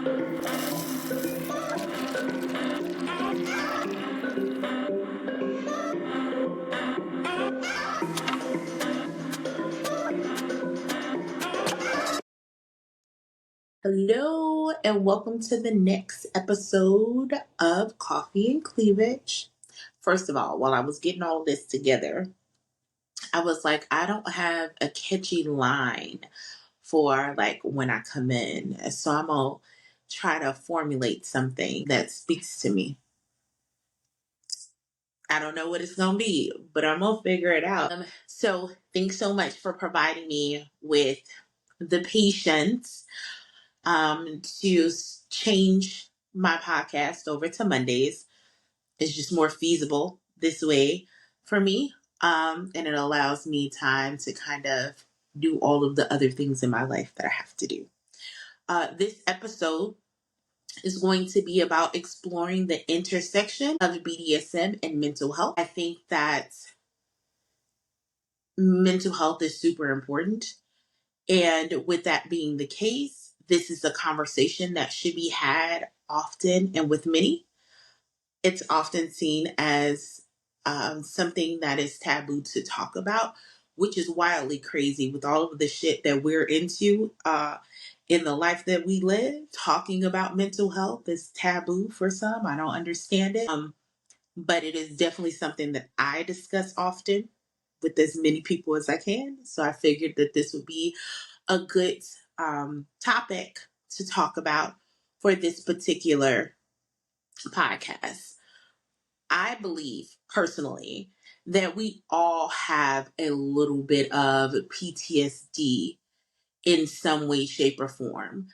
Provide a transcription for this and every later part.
Hello, and welcome to the next episode of Coffee and Cleavage. First of all, while I was getting all this together, I was like, I don't have a catchy line for like when I come in. So I'm going to try to formulate something that speaks to me. I don't know what it's going to be, but I'm going to figure it out. So thanks so much for providing me with the patience to change my podcast over to Mondays. It's just more feasible this way for me. And it allows me time to kind of do all of the other things in my life that I have to do. This episode is going to be about exploring the intersection of BDSM and mental health. I think that mental health is super important. And with that being the case, this is a conversation that should be had often and with many. It's often seen as something that is taboo to talk about, which is wildly crazy with all of the shit that we're into in the life that we live. Talking about mental health is taboo for some. I don't understand it. But it is definitely something that I discuss often with as many people as I can. So I figured that this would be a good topic to talk about for this particular podcast. I believe personally that we all have a little bit of PTSD in some way, shape, or form,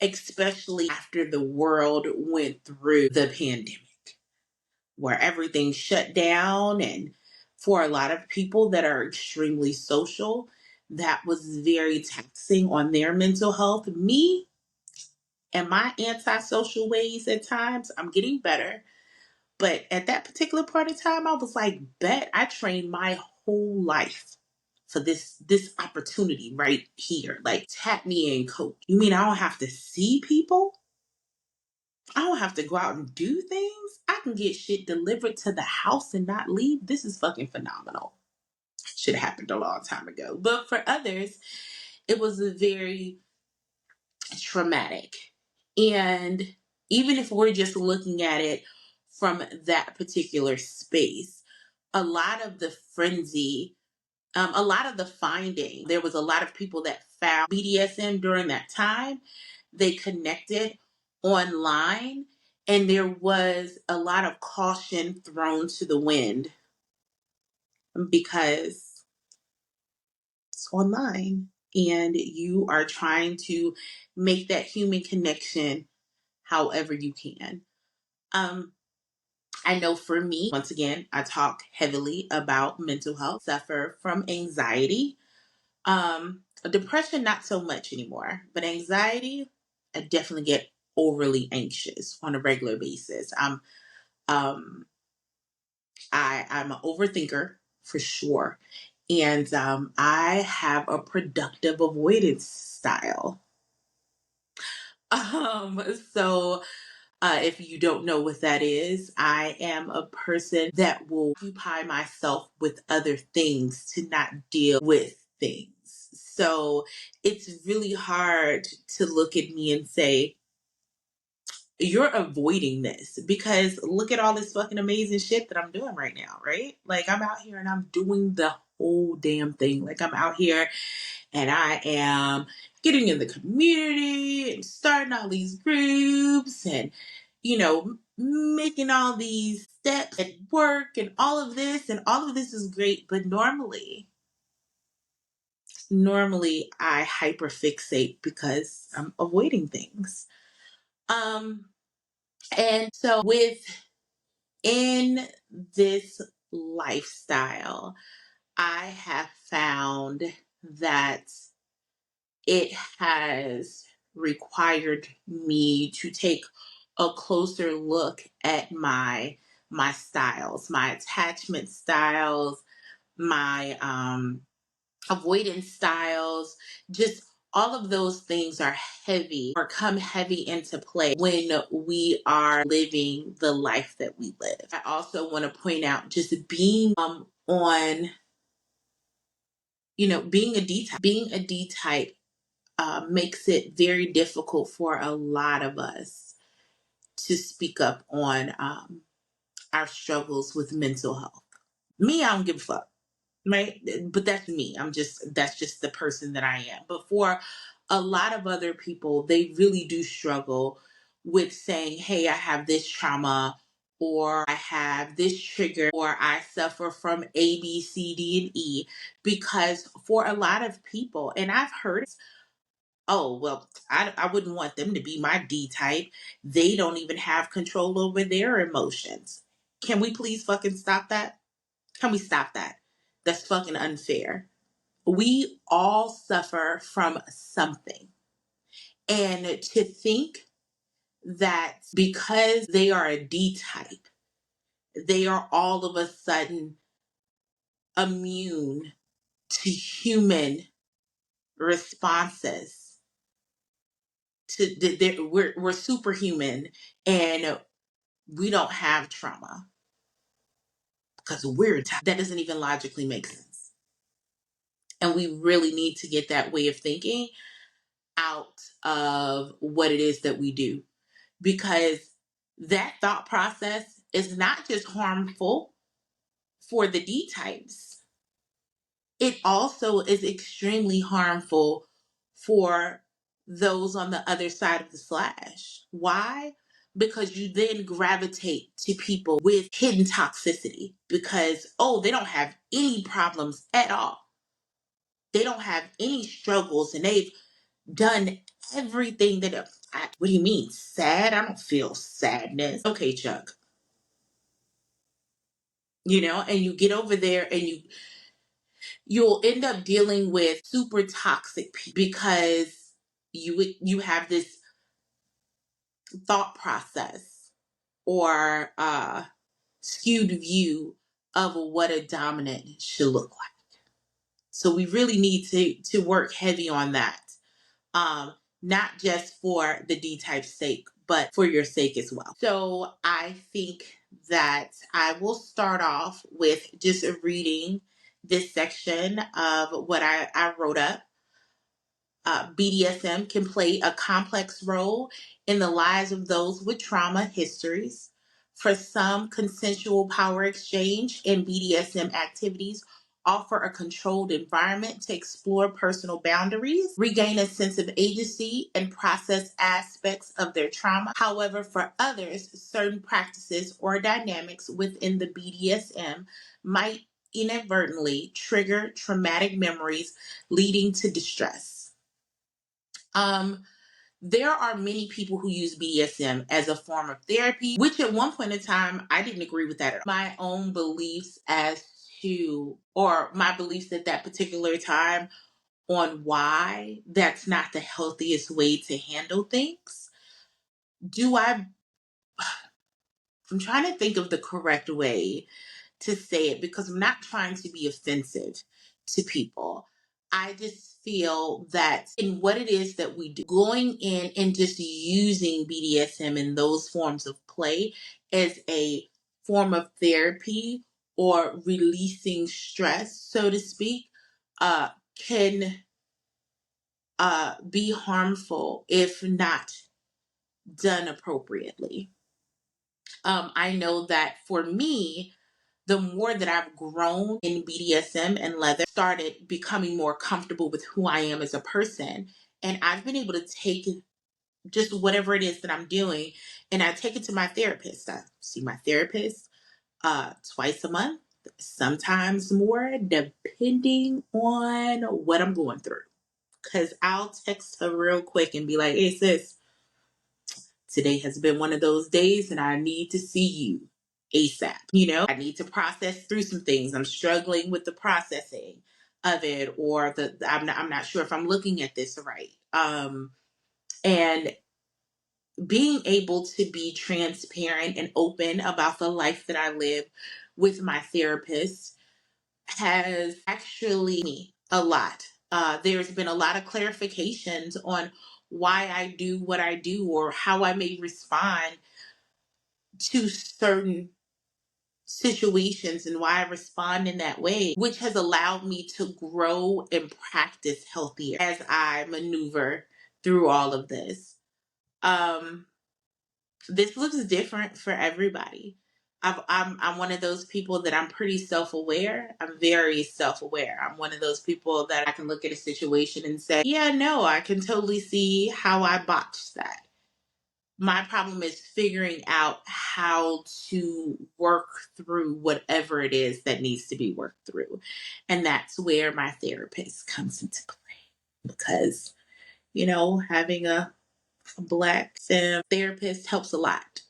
especially after the world went through the pandemic, where everything shut down. And for a lot of people that are extremely social, that was very taxing on their mental health. Me and my antisocial ways at times, I'm getting better. But at that particular part of time, I was like, bet I trained my whole life for this opportunity right here. Like, tap me in, coach. You mean I don't have to see people? I don't have to go out and do things? I can get shit delivered to the house and not leave? This is fucking phenomenal. Should have happened a long time ago. But for others, it was a very traumatic. And even if we're just looking at it from that particular space, a lot of the frenzy, a lot of the finding, there was a lot of people that found BDSM during that time. They connected online, and there was a lot of caution thrown to the wind because it's online and you are trying to make that human connection however you can. I know for me, once again, I talk heavily about mental health, suffer from anxiety. Depression, not so much anymore, but anxiety, I definitely get overly anxious on a regular basis. Um, I'm an overthinker for sure. And I have a productive avoidance style. So if you don't know what that is, I am a person that will occupy myself with other things to not deal with things. So it's really hard to look at me and say, you're avoiding this because look at all this fucking amazing shit that I'm doing right now, right? Like I'm out here and I'm doing the whole damn thing. Like I'm out here and I am getting in the community and starting all these groups and, making all these steps at work and all of this. And all of this is great. But normally I hyperfixate because I'm avoiding things. And so within this lifestyle, I have found that it has required me to take a closer look at my styles, my attachment styles, my avoidance styles, just All of those things are heavy or come heavy into play when we are living the life that we live. I also want to point out just being on, being a D type makes it very difficult for a lot of us to speak up on our struggles with mental health. Me, I don't give a fuck, right? But that's me. That's just the person that I am. But for a lot of other people, they really do struggle with saying, hey, I have this trauma, or I have this trigger, or I suffer from A, B, C, D, and E. Because for a lot of people, and I've heard, oh, well, I wouldn't want them to be my D type. They don't even have control over their emotions. Can we please fucking stop that? Can we stop that? That's fucking unfair. We all suffer from something. And to think that because they are a D type, they are all of a sudden immune to human responses. We're superhuman and we don't have trauma because we're that doesn't even logically make sense. And we really need to get that way of thinking out of what it is that we do, because that thought process is not just harmful for the D types, it also is extremely harmful for those on the other side of the slash. Why? Because you then gravitate to people with hidden toxicity because, oh, they don't have any problems at all. They don't have any struggles and they've done everything that. What do you mean? Sad? I don't feel sadness. Okay, Chuck. And you get over there and you'll end up dealing with super toxic people because you have this thought process or skewed view of what a dominant should look like. So we really need to work heavy on that. Not just for the D type sake, but for your sake as well. So I think that I will start off with just reading this section of what I wrote up. BDSM can play a complex role in the lives of those with trauma histories. For some, consensual power exchange and BDSM activities offer a controlled environment to explore personal boundaries, regain a sense of agency, and process aspects of their trauma. However, for others, certain practices or dynamics within the BDSM might inadvertently trigger traumatic memories, leading to distress. Um, there are many people who use BDSM as a form of therapy, which at one point in time, I didn't agree with that at all. My own beliefs as to, or my beliefs at that particular time on why that's not the healthiest way to handle things. I'm trying to think of the correct way to say it because I'm not trying to be offensive to people. I just feel that in what it is that we do, going in and just using BDSM in those forms of play as a form of therapy or releasing stress, so to speak, can be harmful if not done appropriately. I know that for me, the more that I've grown in BDSM and leather, started becoming more comfortable with who I am as a person. And I've been able to take just whatever it is that I'm doing and I take it to my therapist. I see my therapist twice a month, sometimes more, depending on what I'm going through. Because I'll text her real quick and be like, hey, sis, today has been one of those days and I need to see you ASAP. I need to process through some things. I'm struggling with the processing of it, or I'm not sure if I'm looking at this right. And being able to be transparent and open about the life that I live with my therapist has actually me a lot. There's been a lot of clarifications on why I do what I do or how I may respond to certain situations and why I respond in that way, which has allowed me to grow and practice healthier as I maneuver through all of this. This looks different for everybody. I'm one of those people that I'm pretty self-aware. I'm very self-aware. I'm one of those people that I can look at a situation and say, yeah, no, I can totally see how I botched that. My problem is figuring out how to work through whatever it is that needs to be worked through. And that's where my therapist comes into play. Because, having a Black femme therapist helps a lot.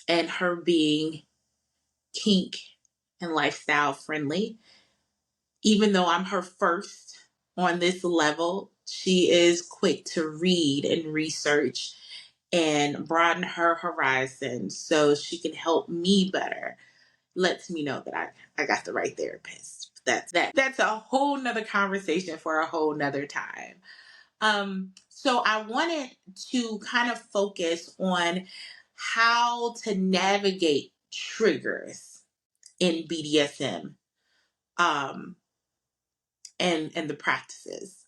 And her being kink and lifestyle friendly, even though I'm her first on this level, she is quick to read and research and broaden her horizon so she can help me better. Lets me know that I got the right therapist. That's a whole nother conversation for a whole nother time. So I wanted to kind of focus on how to navigate triggers in BDSM, um, and the practices.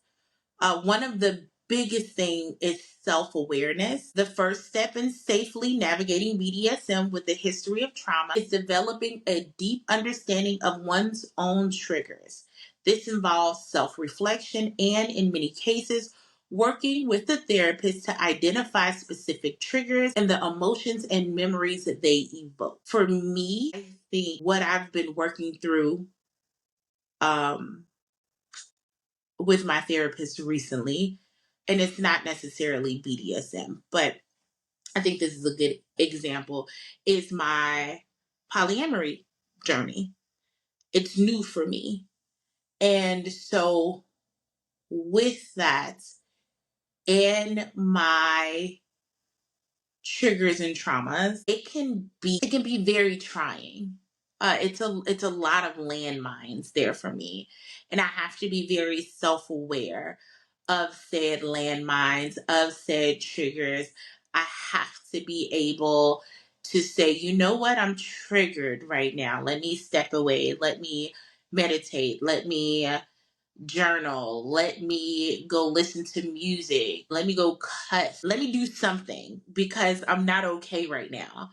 One of the biggest thing is self-awareness. The first step in safely navigating BDSM with a history of trauma is developing a deep understanding of one's own triggers. This involves self-reflection and, in many cases, working with the therapist to identify specific triggers and the emotions and memories that they evoke. For me, I think what I've been working through, um, with my therapist recently, and it's not necessarily BDSM, but I think this is a good example, is my polyamory journey. It's new for me. And so, with that and my triggers and traumas, it can be very trying. It's a lot of landmines there for me, and I have to be very self-aware of said landmines, of said triggers. I have to be able to say, you know what, I'm triggered right now. Let me step away. Let me meditate. Let me journal. Let me go listen to music. Let me go cut. Let me do something because I'm not okay right now.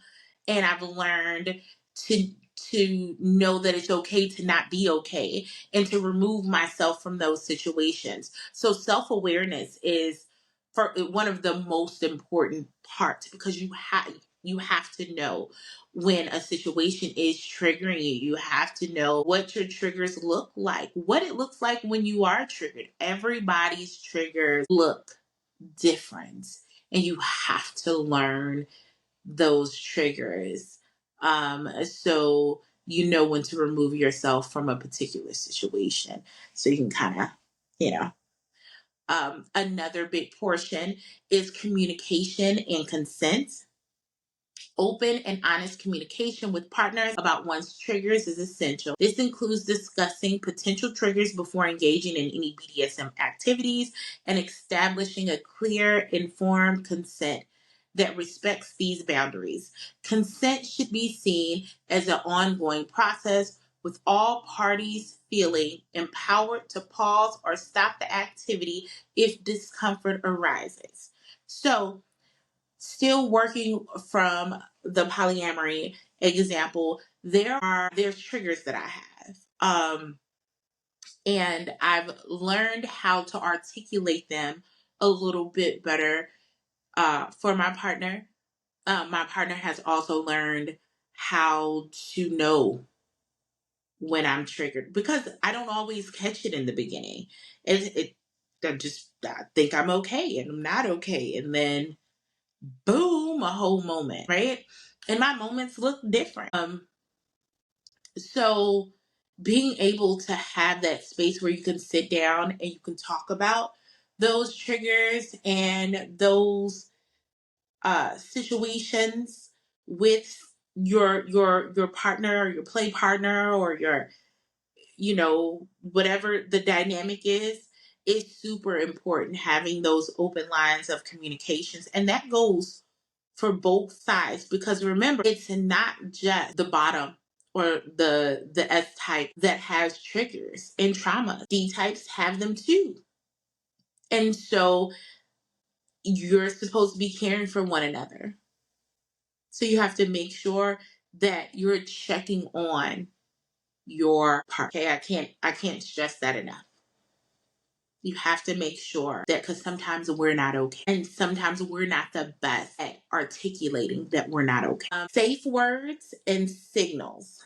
And I've learned to know that it's okay to not be okay and to remove myself from those situations. So self-awareness is for one of the most important parts because you have to know when a situation is triggering you. You have to know what your triggers look like, what it looks like when you are triggered. Everybody's triggers look different, and you have to learn those triggers. So you know when to remove yourself from a particular situation. So you can kind of, you know, another big portion is communication and consent. Open and honest communication with partners about one's triggers is essential. This includes discussing potential triggers before engaging in any BDSM activities and establishing a clear, informed consent that respects these boundaries. Consent should be seen as an ongoing process with all parties feeling empowered to pause or stop the activity if discomfort arises. So, still working from the polyamory example, there's triggers that I have. And I've learned how to articulate them a little bit better for my partner. My partner has also learned how to know when I'm triggered because I don't always catch it in the beginning. I think I'm okay and I'm not okay, and then boom, a whole moment, right? And my moments look different. So being able to have that space where you can sit down and you can talk about those triggers and those situations with your partner or your play partner or whatever the dynamic is, it's super important having those open lines of communications. And that goes for both sides, because remember, it's not just the bottom or the S type that has triggers and trauma. D types have them too. And so you're supposed to be caring for one another. So you have to make sure that you're checking on your part. Okay, I can't stress that enough. You have to make sure that, because sometimes we're not okay. And sometimes we're not the best at articulating that we're not okay. Safe words and signals.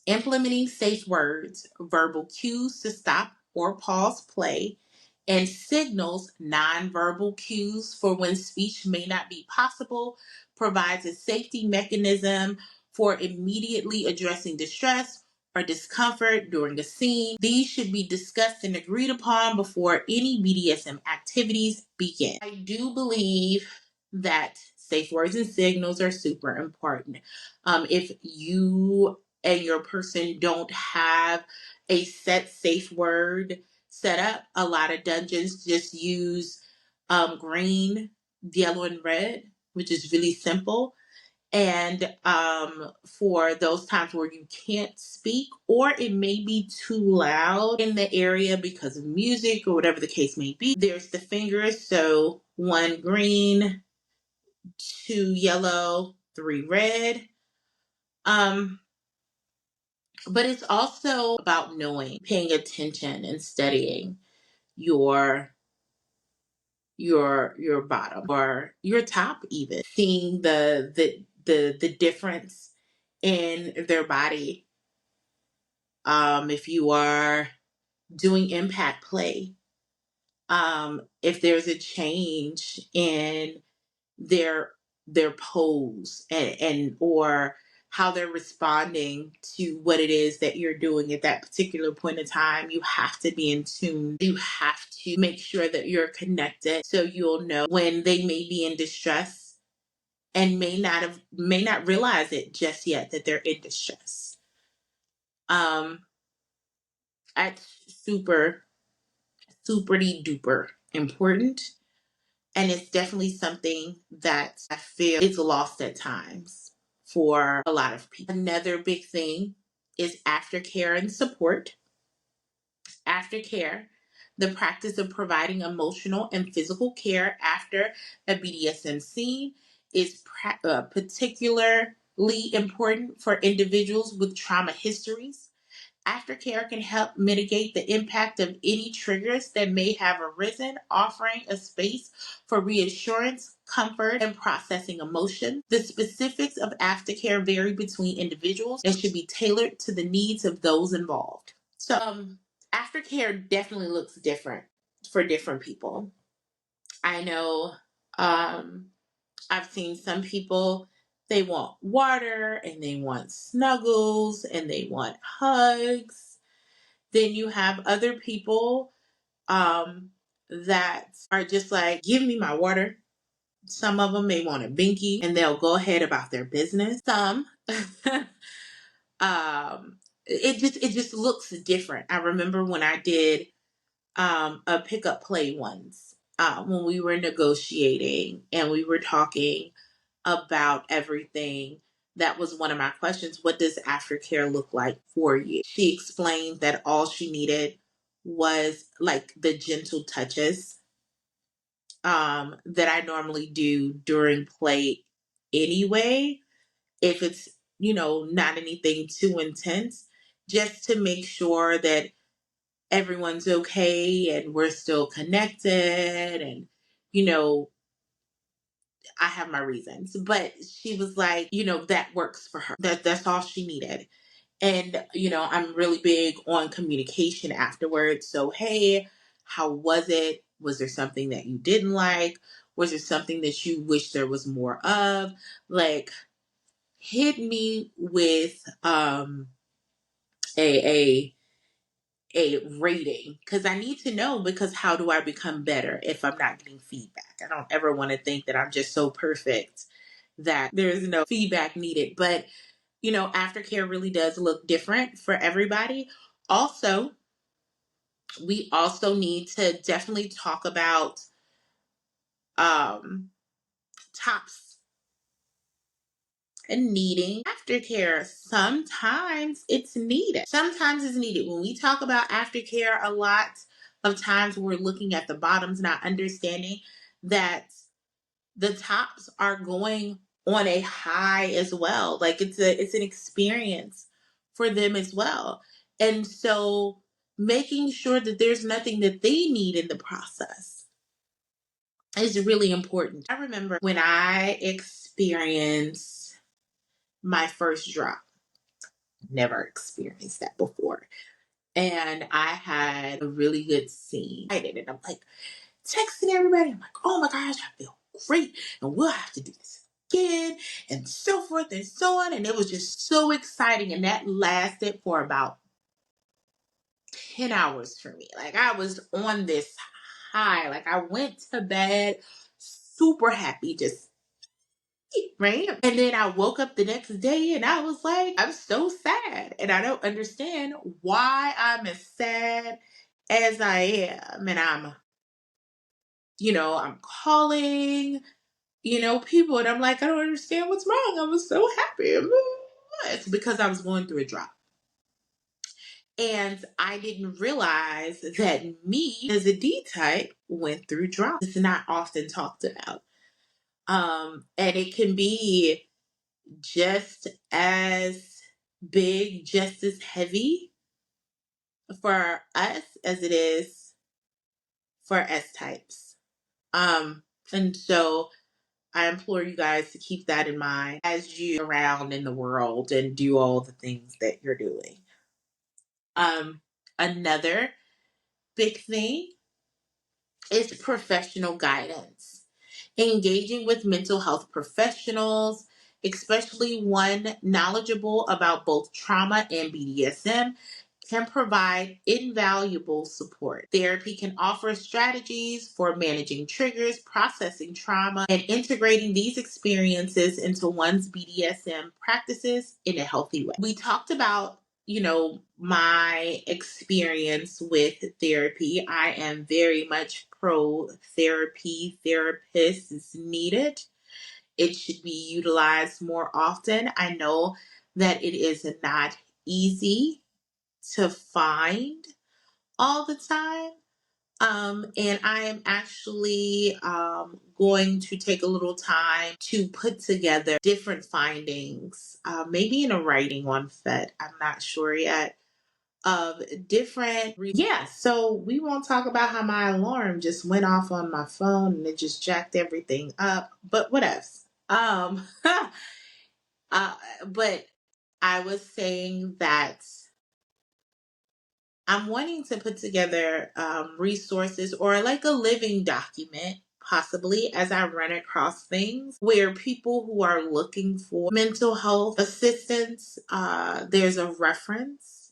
Implementing safe words, verbal cues to stop or pause play, and signals, nonverbal cues for when speech may not be possible, provides a safety mechanism for immediately addressing distress or discomfort during a scene. These should be discussed and agreed upon before any BDSM activities begin. I do believe that safe words and signals are super important. If you and your person don't have a set safe word set up, a lot of dungeons just use green, yellow, and red, which is really simple. And for those times where you can't speak, or it may be too loud in the area because of music or whatever the case may be, there's the fingers. So 1 green, 2 yellow, 3 red. But it's also about knowing, paying attention, and studying your bottom or your top, even seeing the difference in their body. If you are doing impact play, if there's a change in their pose, and or how they're responding to what it is that you're doing at that particular point in time, you have to be in tune. You have to make sure that you're connected, so you'll know when they may be in distress and may not realize it just yet that they're in distress. That's super duper important. And it's definitely something that I feel is lost at times for a lot of people. Another big thing is aftercare and support. Aftercare, the practice of providing emotional and physical care after a BDSM scene, is particularly important for individuals with trauma histories. Aftercare can help mitigate the impact of any triggers that may have arisen, offering a space for reassurance, comfort, and processing emotion. The specifics of aftercare vary between individuals and should be tailored to the needs of those involved. So, aftercare definitely looks different for different people. I know I've seen some people, they want water and they want snuggles and they want hugs. Then you have other people that are just like, give me my water. Some of them may want a binky and they'll go ahead about their business. Some, it just looks different. I remember when I did a pickup play once, when we were negotiating and we were talking about everything. That was one of my questions. What does aftercare look like for you? She explained that all she needed was like the gentle touches that I normally do during play anyway. If it's, not anything too intense, just to make sure that everyone's okay and we're still connected, and, you know, I have my reasons. But she was like, that works for her. That's all she needed. And, I'm really big on communication afterwards. So, hey, how was it? Was there something that you didn't like? Was there something that you wish there was more of? Like, hit me with a a rating, because I need to know, because how do I become better if I'm not getting feedback? I don't ever want to think that I'm just so perfect that there's no feedback needed. But, aftercare really does look different for everybody. Also, we also need to definitely talk about um, tops and needing aftercare. Sometimes it's needed. Sometimes it's needed. When we talk about aftercare, a lot of times we're looking at the bottoms, not understanding that the tops are going on a high as well. Like it's an experience for them as well. And so making sure that there's nothing that they need in the process is really important. I remember when I experienced my first drop. Never experienced that before. And I had a really good scene. And I'm like texting everybody. I'm like, oh my gosh, I feel great. And we'll have to do this again. And so forth and so on. And it was just so exciting. And that lasted for about 10 hours for me. Like I was on this high. Like I went to bed super happy, just right. And then I woke up the next day and I was like, I'm so sad. And I don't understand why I'm as sad as I am. And I'm calling, people, and I'm like, I don't understand what's wrong. I was so happy. It's because I was going through a drop. And I didn't realize that me as a D type went through drop. It's not often talked about. And it can be just as big, just as heavy for us as it is for S types. And so I implore you guys to keep that in mind as you around in the world and do all the things that you're doing. Another big thing is professional guidance. Engaging with mental health professionals, especially one knowledgeable about both trauma and BDSM, can provide invaluable support. Therapy can offer strategies for managing triggers, processing trauma, and integrating these experiences into one's BDSM practices in a healthy way. We talked about my experience with therapy. I am very much pro therapy. Therapists is needed. It should be utilized more often. I know that it is not easy to find all the time. And I am actually going to take a little time to put together different findings, maybe in a writing on FET. I'm not sure yet. Of different, so we won't talk about how my alarm just went off on my phone and it just jacked everything up, but what else? But I was saying that I'm wanting to put together resources or like a living document, possibly as I run across things where people who are looking for mental health assistance, there's a reference.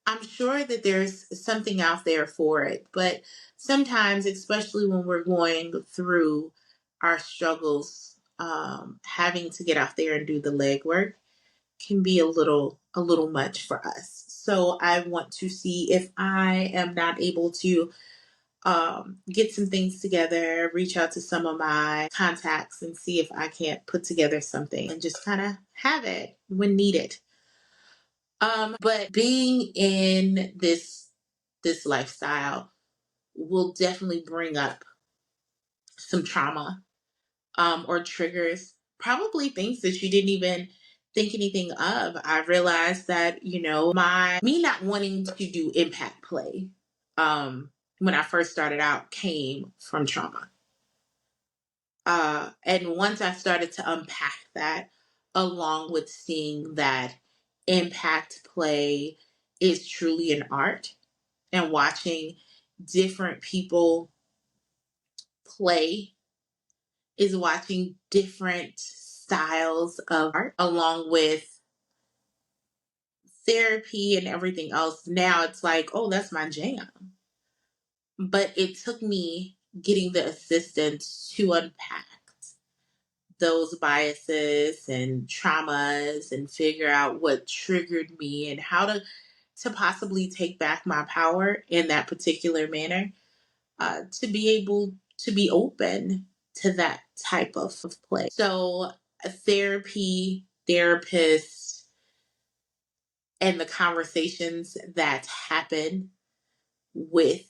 I'm sure that there's something out there for it, but sometimes, especially when we're going through our struggles, having to get out there and do the legwork can be a little much for us. So I want to see if I am not able to get some things together, reach out to some of my contacts and see if I can't put together something and just kind of have it when needed. But being in this lifestyle will definitely bring up some trauma or triggers, probably things that you didn't even think anything of. I realized that, me not wanting to do impact play when I first started out came from trauma. And once I started to unpack that, along with seeing that impact play is truly an art and watching different people play is watching different styles of art along with therapy and everything else. Now it's like, oh, that's my jam. But it took me getting the assistance to unpack those biases and traumas and figure out what triggered me and how to to possibly take back my power in that particular manner, to be able to be open to that type of play. So, therapy, therapists, and the conversations that happen with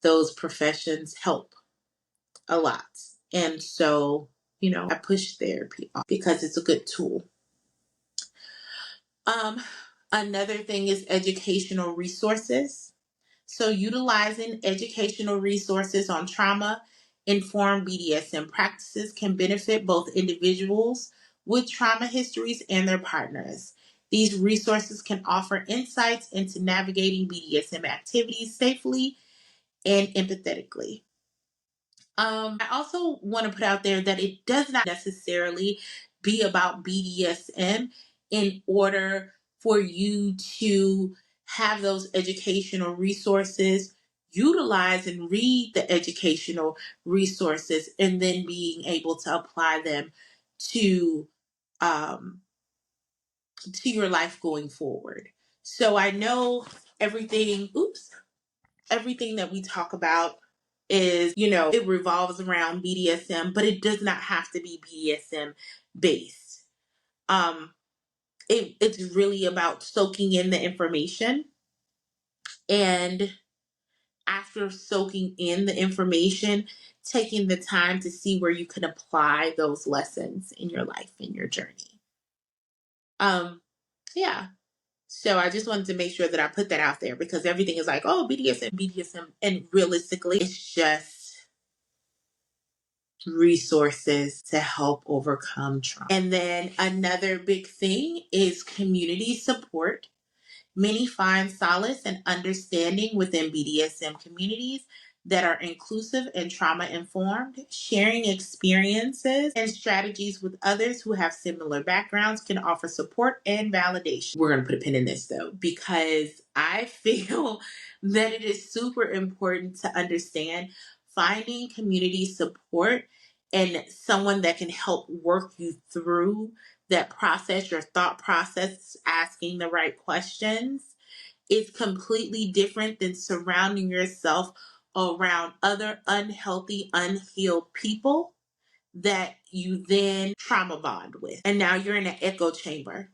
those professions help a lot. And so, I push therapy off because it's a good tool. Another thing is educational resources. So, utilizing educational resources on trauma informed BDSM practices can benefit both individuals with trauma histories and their partners. These resources can offer insights into navigating BDSM activities safely and empathetically. I also want to put out there that it does not necessarily be about BDSM in order for you to have those educational resources, utilize and read the educational resources, and then being able to apply them to um, to your life going forward. So I know everything. Everything that we talk about is, it revolves around BDSM, but it does not have to be BDSM based. Um, it's really about soaking in the information, and after soaking in the information, taking the time to see where you can apply those lessons in your life, in your journey. Yeah. So I just wanted to make sure that I put that out there because everything is like, oh, BDSM, BDSM. And realistically, it's just resources to help overcome trauma. And then another big thing is community support. Many find solace and understanding within BDSM communities that are inclusive and trauma informed. Sharing experiences and strategies with others who have similar backgrounds can offer support and validation. We're going to put a pin in this though, because I feel that it is super important to understand finding community support and someone that can help work you through that process, your thought process, asking the right questions, is completely different than surrounding yourself around other unhealthy, unhealed people that you then trauma bond with. And now you're in an echo chamber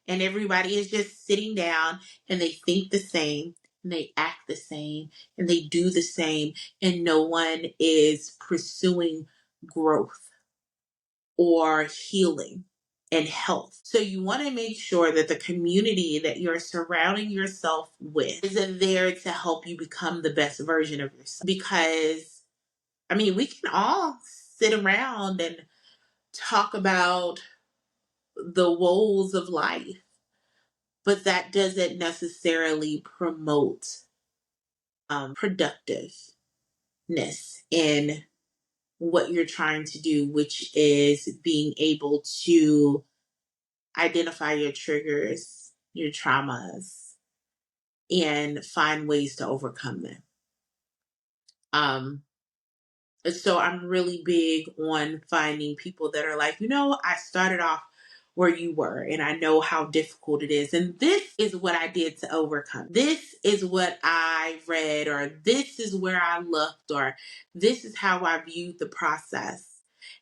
and everybody is just sitting down and they think the same and they act the same and they do the same, and no one is pursuing growth or healing and health. So you want to make sure that the community that you're surrounding yourself with is there to help you become the best version of yourself. Because, we can all sit around and talk about the woes of life, but that doesn't necessarily promote productiveness in what you're trying to do, which is being able to identify your triggers, your traumas, and find ways to overcome them. So I'm really big on finding people that are like, I started off where you were and I know how difficult it is. And this is what I did to overcome. This is what I read, or this is where I looked, or this is how I viewed the process.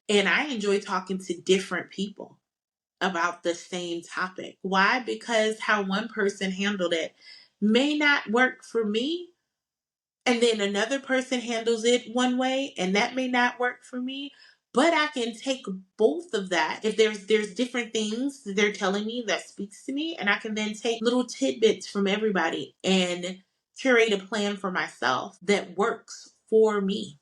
And I enjoy talking to different people about the same topic. Why? Because how one person handled it may not work for me, and then another person handles it one way and that may not work for me. But I can take both of that. If there's different things that they're telling me that speaks to me, and I can then take little tidbits from everybody and curate a plan for myself that works for me,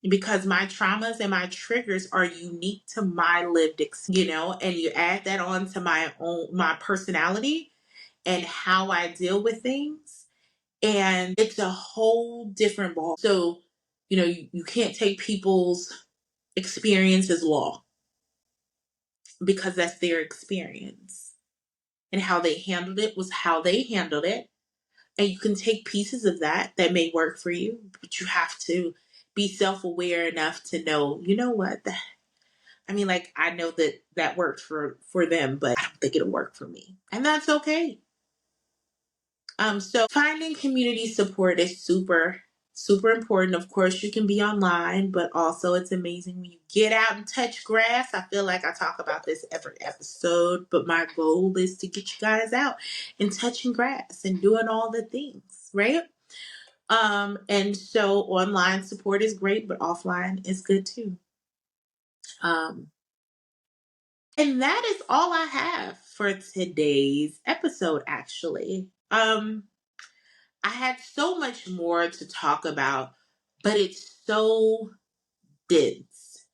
because my traumas and my triggers are unique to my lived experience, and you add that on to my personality and how I deal with things, and it's a whole different ball. So, you can't take people's experience as law, because that's their experience, and how they handled it was how they handled it. And you can take pieces of that may work for you, but you have to be self-aware enough to know, what, I mean, like, I know that that worked for them, but I don't think it'll work for me. And that's okay. So finding community support is super, super important. Of course, you can be online, but also it's amazing when you get out and touch grass. I feel like I talk about this every episode, but my goal is to get you guys out and touching grass and doing all the things, right? And so online support is great, but offline is good too. Um, and that is all I have for today's episode, actually. I had so much more to talk about, but it's so dense.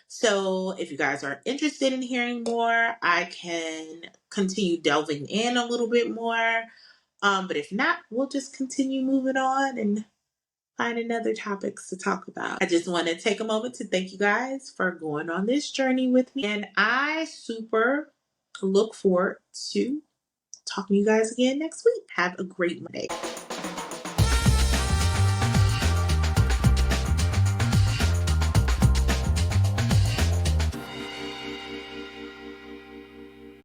So if you guys are interested in hearing more, I can continue delving in a little bit more. But if not, we'll just continue moving on and find another topics to talk about. I just want to take a moment to thank you guys for going on this journey with me. And I super look forward to talking to you guys again next week. Have a great Monday.